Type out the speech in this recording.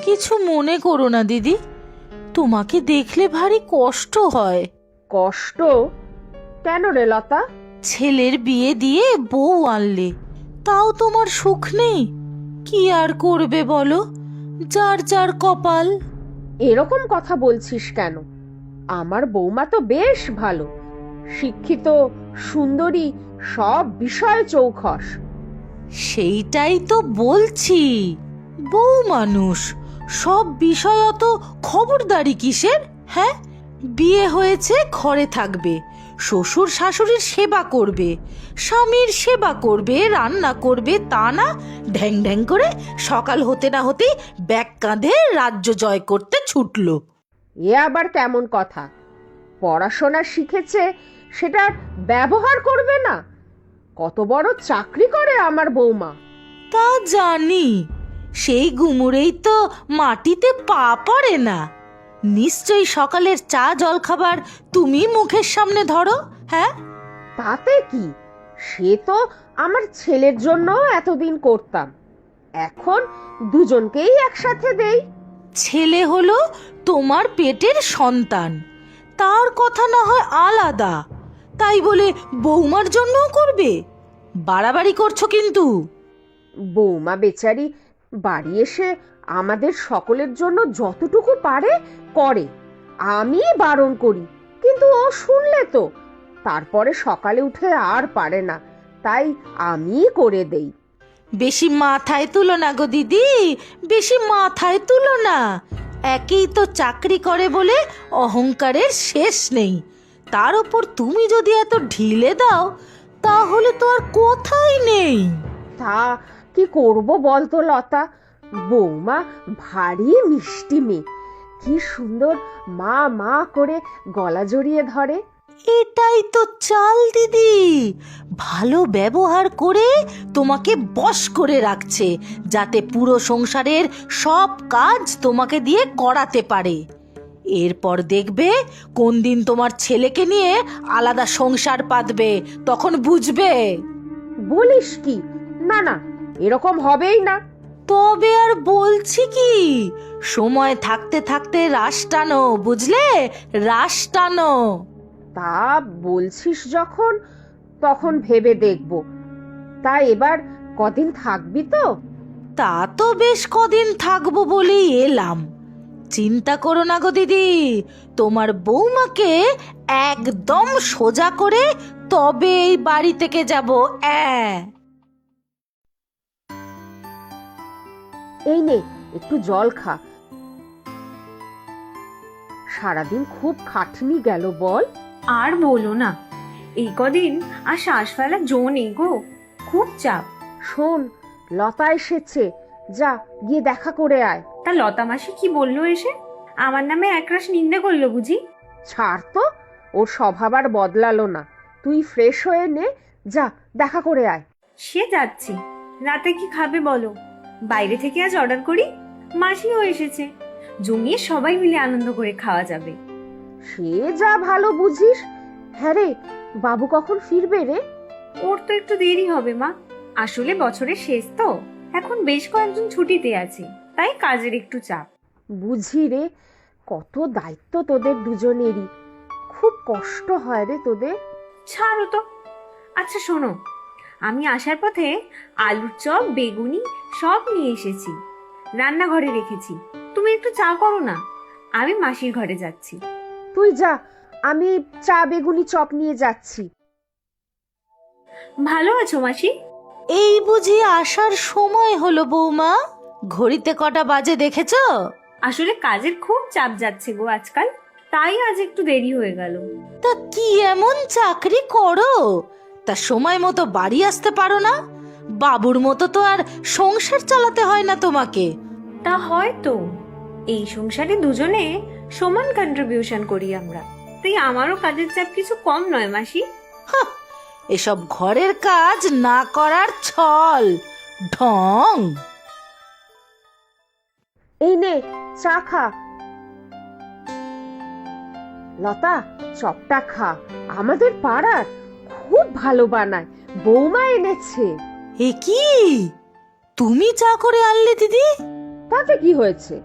কিছু মনে করো না দিদি, তোমাকে দেখলে ভারী কষ্ট হয়। কষ্ট কেন রে লতা? ছেলের বিয়ে দিয়ে বউ আনলে, তাও তোমার সুখ নেই। কি আর করবে বলো, যার যার কপাল। এরকম কথা বলছিস কেন? আমার বৌমা তো বেশ ভালো, শিক্ষিত, সুন্দরী, সব বিষয়ে চৌখস। সেইটাই তো বলছি, বউ মানুষ, সব বিষয় অত খবরদারি কিসের? হ্যাঁ, বিয়ে হয়েছে, ঘরে থাকবে, শ্বশুর শাশুড়ির সেবা করবে, স্বামীর সেবা করবে, রান্না করবে, তা না ঢ্যাং ঢ্যাং করে সকাল হতে না হতেই ব্যাগ কাঁধে রাজ্য জয় করতে ছুটলো। এ আবার কেমন কথা? পড়াশোনা শিখেছে, সেটা ব্যবহার করবে না? কত বড় চাকরি করে আমার বৌমা। তা জানি, সেই গুমুরেই তো মাটিতে পা পড়ে না। নিশ্চয়ই সকালের চা জলখাবার তুমি মুখের সামনে ধরো। হ্যাঁ, তাতে কি, সে তো আমার ছেলের জন্য এতদিন করতাম, এখন দুজনকেই একসাথে দেই। ছেলে হলো তোমার পেটের সন্তান, তার কথা না হয় আলাদা, তাই বলে বৌমার জন্যও করবে? বাড়াবাড়ি করছো কিন্তু। বৌমা বেচারি বাড়ি এসে আমাদের সকলের জন্য যতটুকু পারে করে, আমি বারণ করি, কিন্তু ও শুনলে তো তারপরে সকালে উঠে আর পারে না, তাই আমি করে দেই। বেশি মাথায় তুলো না গো দিদি, বেশি মাথায় তুলো না। একেই তো চাকরি করে বলে অহংকারের শেষ নেই, তার উপর তুমি যদি এত ঢিলে দাও তাহলে তো আর কথাই নেই। তা কি করব বলতো লতা, বৌমা ভারী মিষ্টি মেয়ে, কি সুন্দর মা মা করে গলা জড়িয়ে ধরে। এটাই তো চাল দিদি, ভালো ব্যবহার করে তোমাকে বশ করে রাখছে, যাতে পুরো সংসারের সব কাজ তোমাকে দিয়ে করাতে পারে। এরপর দেখবে কোন দিন তোমার ছেলেকে নিয়ে আলাদা সংসার পাতবে, তখন বুঝবে। বলিস কি? না না, এরকম হবেই না। তবে আর বলছি কি, সময় থাকতে থাকতে রাশ টানো, বুঝলে? রাশ টানো। তা বলছিস যখন, তখন ভেবে দেখব। তা এবার কদিন থাকবি তো? তা তো বেশ কদিন থাকবো বলেই এলাম। চিন্তা করো না গো দিদি, তোমার বৌমাকে একদম সোজা করে তবে এই বাড়ি থেকে যাব। এই নে, একটু জল খা। সারাদিন খুব খাটনি গেল বল। আর বলো না, এই কদিন আর শ্বাস ফেলার জো নেই গো, খুব চাপ। শোন, লতা এসেছে, যা গিয়ে দেখা করে আয়। তা লতা মাসি কি বললো এসে? আমার নামে একরাশ নিন্দে করলো বুঝি? ছাড় তো, ওর স্বভাব আর বদলালো না। তুই ফ্রেশ হয়ে নে, যা দেখা করে আয়। সে যাচ্ছি। রাতে কি খাবে বলো? বাইরে থেকে আজ অর্ডার করি, মাসিও এসেছে, জমিয়ে সবাই মিলে আনন্দ করে খাওয়া যাবে। সে যা ভালো বুঝিস। হ্যাঁ রে, বাবু কখন ফিরবে রে? ওর তো একটু দেরি হবে মা, আসলে বছরের শেষ তো, এখন বেশ কয়েকজন ছুটিতে আছে, তাই কাজের একটু চাপ। বুঝি রে, কত দায়িত্ব তোদের দুজনেরই, খুব কষ্ট হয় রে তোদের। ছাড়ো তো। আচ্ছা শোনো, আমি আসার পথে আলুর চপ, বেগুনি সব নিয়ে এসেছি, রান্নাঘরে রেখেছি। তুমি একটু চা করো না, আমি মাসির ঘরে যাচ্ছি। তুই যা, আমি চা বেগুনি চপ নিয়ে যাচ্ছি। ভালো আছো মাসি? এই বুঝি আসার সময় হলো বৌমা? ঘড়িতে কটা বাজে দেখেছো? আসলে কাজের খুব চাপ যাচ্ছে গো আজকাল, তাই আজ একটু দেরি হয়ে গেল। তা কি এমন চাকরি করো, তা সময় মতো বাড়ি আসতে পারো না? বাবুর মতো তো আর সংসার চালাতে হয় না তোমাকে। তা হয়তো এই সংসারে দুজনে সমান কন্ট্রিবিউশন করি আমরা, তাই আমারও কাজের চাপ কিছু কম নয় মাসি। এসব ঘরের কাজ না করার ছল ঢং। এই নে, চা খা। লতা, চপটা খা, আমাদের পাড়ার খুব ভালো বানায়, বৌমা এনেছে। এ কি, তুমি চা করে আনলে দিদি? তাতে কি হয়েছে?